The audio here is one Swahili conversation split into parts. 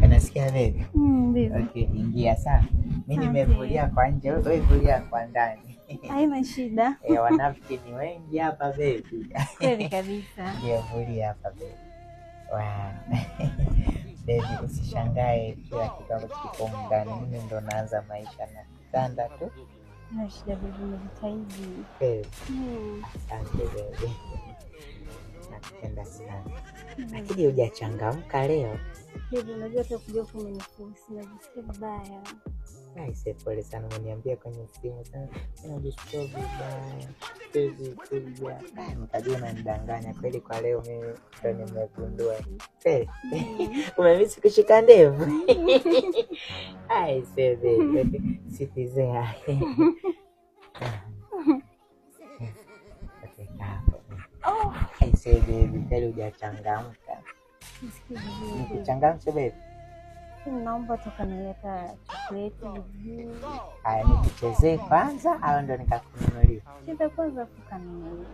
Unasikia baby? Baby. Okay, ingia sana. Mimi nimevulia kwa nje, wewe vulia kwa ndani. Haina shida. Wanafiki ni wengi hapa baby. Kweli kabisa. Ndio vulia hapa baby. Wow. Baby, usishangae kila kitu ambacho kipo ndani. Mimi ndo naanza maisha na kitanda tu. Haina shida baby, najitahidi. Asante baby. Nakupenda sana. Lakini hujachangamka leo. Baby, unajua hata kuja kumenifusi na jisikia vibaya. Aise, pole sana, umeniambia kwenye simu sana. Najisikia vibaya. Baby, kuja. Nikajua unanidanganya kweli kwa leo mimi ndo nimegundua. Umemisi kushika ndevu. Aise baby, sitizea. Aise baby, kweli hujachangamka. Nikuchangamshe baby. Naomba toka nileta chocolate hivi. Haya, nikuchezee kwanza au ndo nikakununulia? Cheza kwanza kukanunulia.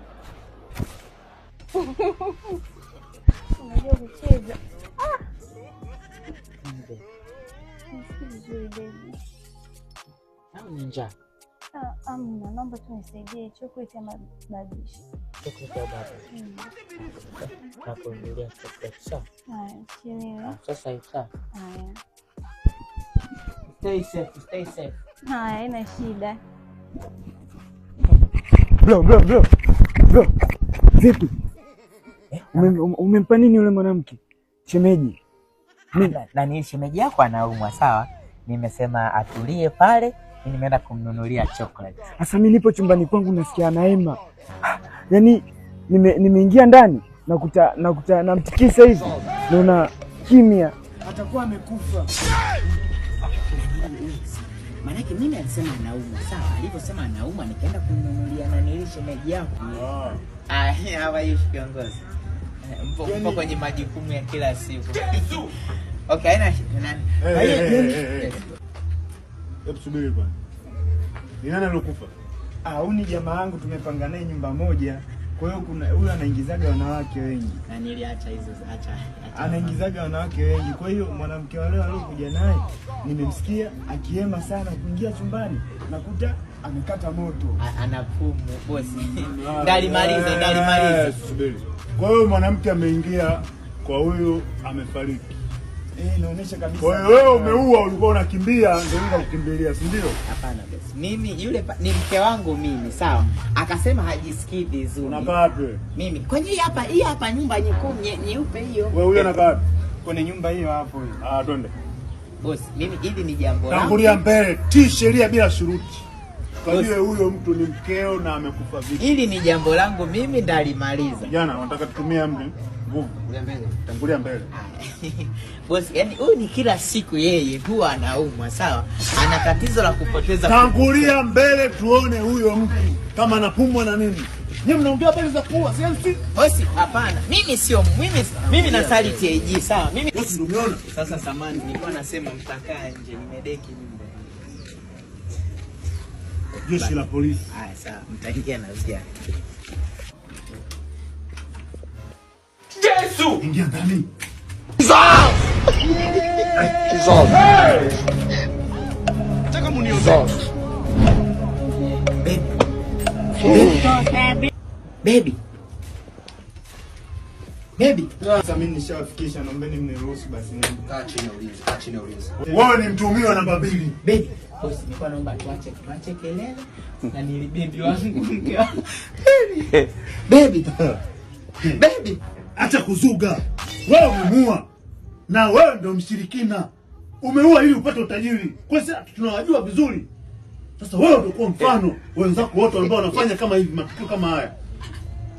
Unajua kucheza. Nisikie baby. Au ninja? Amna, naomba tu nisaidie chocolate ama babish. Chocolate ya babish. Nakununulia chocolate sawa? Haya, chini. Sasa hivi sawa? Haya. Stay safe, stay safe. Haya, haina shida. Bro. Vipi? Umempa nini yule mwanamke? Shemeji. Nani shemeji yako anaumwa sawa? Nimesema atulie pale, mimi nimeenda kumnunulia chocolate. Sasa mimi nipo chumbani kwangu nasikia anaema. Yaani nimeingia ndani nakuta namtikisa hivi. Naona kimya. Atakuwa amekufa. Maana mimi alisema anaumwa sawa. Aliposema anaumwa nikaenda kumnunulia na nilishe shemeji yako. Hawa hiyo kiongozi. Mpo kwenye majukumu ya kila siku. Okay, haina nani? Hebu subiri bwana. Ni nani alokufa? Huyu ni jamaa yangu, tumepanga naye nyumba moja. Kwa hiyo kuna huyu anaingizaga wanawake wengi. Na niliacha hizo acha. Anaingizaga wanawake wengi. Kwa hiyo mwanamke wale aliokuja naye nimemsikia akihema sana kuingia chumbani. Nakuta amekata moto. Anapumu bosi. Ndalimaliza. Subiri. Kwa hiyo mwanamke ameingia kwa huyu amefariki. Inaonyesha kabisa. Kwa hiyo wewe umeua, ulikuwa unakimbia ndio unataka kukimbilia, si ndio? Hapana bosi. Mimi yule ni mke wangu mimi, sawa? Akasema hajisikii vizuri. Unakaa wapi? Mimi. Kwenye hii hapa nyumba nyeupe hiyo. Wewe huyo unakaa wapi? Kwenye nyumba hiyo hapo hiyo. Twende. Bosi, mimi hili ni jambo langu. Tangulia mbele, tii sheria bila shuruti. Kwa hiyo huyo mtu ni mkeo na amekufa vipi? Hili ni jambo langu mimi ndalimaliza. Jana nataka tutumie amri. Nguvu. Tangulia mbele. Bosi, yani huyu ni kila siku yeye huwa anaumwa, sawa? Ana tatizo la kupoteza. Tangulia mbele tuone huyo mtu kama anapumwa na nini. Nyinyi mnaongea habari za kuua, si? Bosi, hapana. Mimi nasali TAG, sawa? Mimi bosi ndio umeona. Sasa samani nilikuwa nasema mtakaa nje, nimedeki nyumba. Jeshi la polisi. Haya sawa, mtaingia na ziara. Yesu! Ingia ndani. Nataka munioze. Baby. Sasa mimi nishawafikisha, naombeni mniruhusu basi Kaa chini uliza. Wewe ni mtuhumiwa namba 2. Baby. Bosi, nilikuwa naomba tuache kelele na nilibibi wangu mke wangu. Baby. Acha kuzuga. Wewe umeua. Na wewe ndio mshirikina. Umeua ili upate utajiri. Kwa sasa tunawajua vizuri. Sasa wewe ndio kwa mfano wenzako wote ambao wanafanya kama hivi matukio kama haya.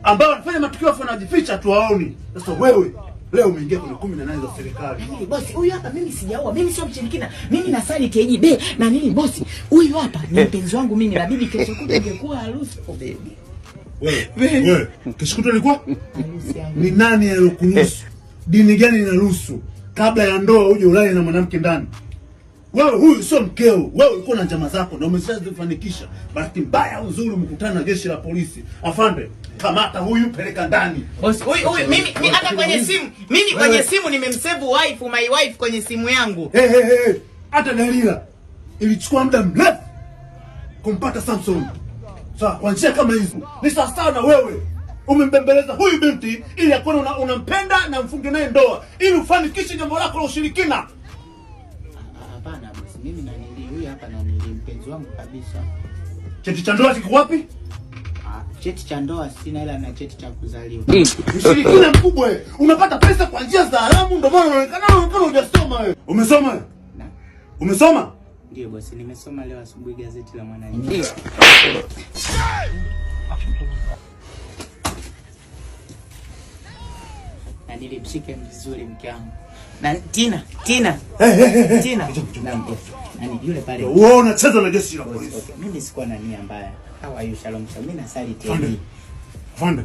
Ambao wanafanya matukio afu wanajificha tu waoni. Sasa wewe leo umeingia kwenye 18 za serikali. Bosi, huyu hapa mimi sijaua. Mimi sio mshirikina. Mimi nasali TAG na nini bosi? Huyu hapa ni mpenzi wangu mimi na bibi kesho kutwa ingekuwa harusi kwa baby. Wewe, kesho kutwa ilikuwa? Ni nani aliyokuruhusu? Dini gani inaruhusu kabla ya ndoa uje ulale na mwanamke ndani? Wewe huyu sio mkeo. Wewe ulikuwa na njama zako na umeshazifanikisha. Bahati mbaya au nzuri umekutana na jeshi la polisi. Afande, kamata huyu, peleka ndani. Boss, huyu mimi hata kwenye simu, mimi kwenye simu nimemsave my wife kwenye simu yangu. Hata Dalila ilichukua muda mrefu kumpata Samson. Sawa, kwa njia kama hizo. Ni sawa na wewe. Umembembeleza huyu binti ili akone unampenda na mfunge naye ndoa ili ufanikishe jambo lako la ushirikina. Hapana boss, mimi na nili huyu hapa na nili mpenzi wangu kabisa. Cheti cha ndoa kiko wapi? Cheti cha ndoa sina, ila na cheti cha kuzaliwa. Mshirikina mkubwa wewe. Unapata pesa kwa njia za haramu, ndio maana unaonekana hujasoma wewe. Umesoma? Na. Umesoma? Ndio boss, nimesoma leo asubuhi gazeti la Mwananchi. Na nilimshike vizuri mke wangu. Na Tina. Nani yule pale? Wewe unacheza na jeshi la polisi. Okay, mimi sikuwa na nia mbaya. How are you Shalom? Mimi nasali tena. Afande.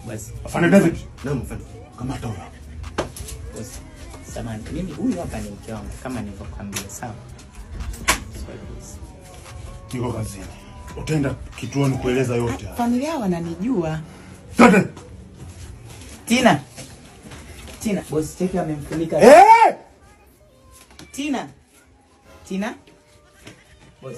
Basi. Afande David. Naam afande. Kamata huyo. Basi. Samahani. Mimi huyu hapa ni mke wangu kama nilivyokuambia, sawa? Niko kazini. Utaenda kituoni kueleza yote. Familia wananijua. Twende. Tina, boss cheki amemfunika. Tina. Boss.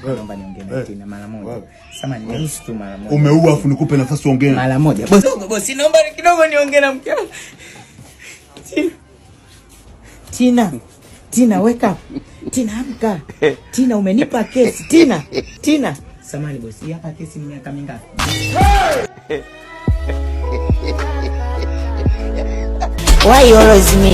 Naomba niongee na Tina mara moja. Sema niruhusu tu mara moja. Umeua afu nikupe nafasi uongee. Mara moja. Boss, naomba kidogo niongee na mke wangu. Tina, wake up. Tina, amka. Tina, umenipa kesi. Tina. Samahani boss, hii hapa kesi ni miaka mingapi? Why you always me?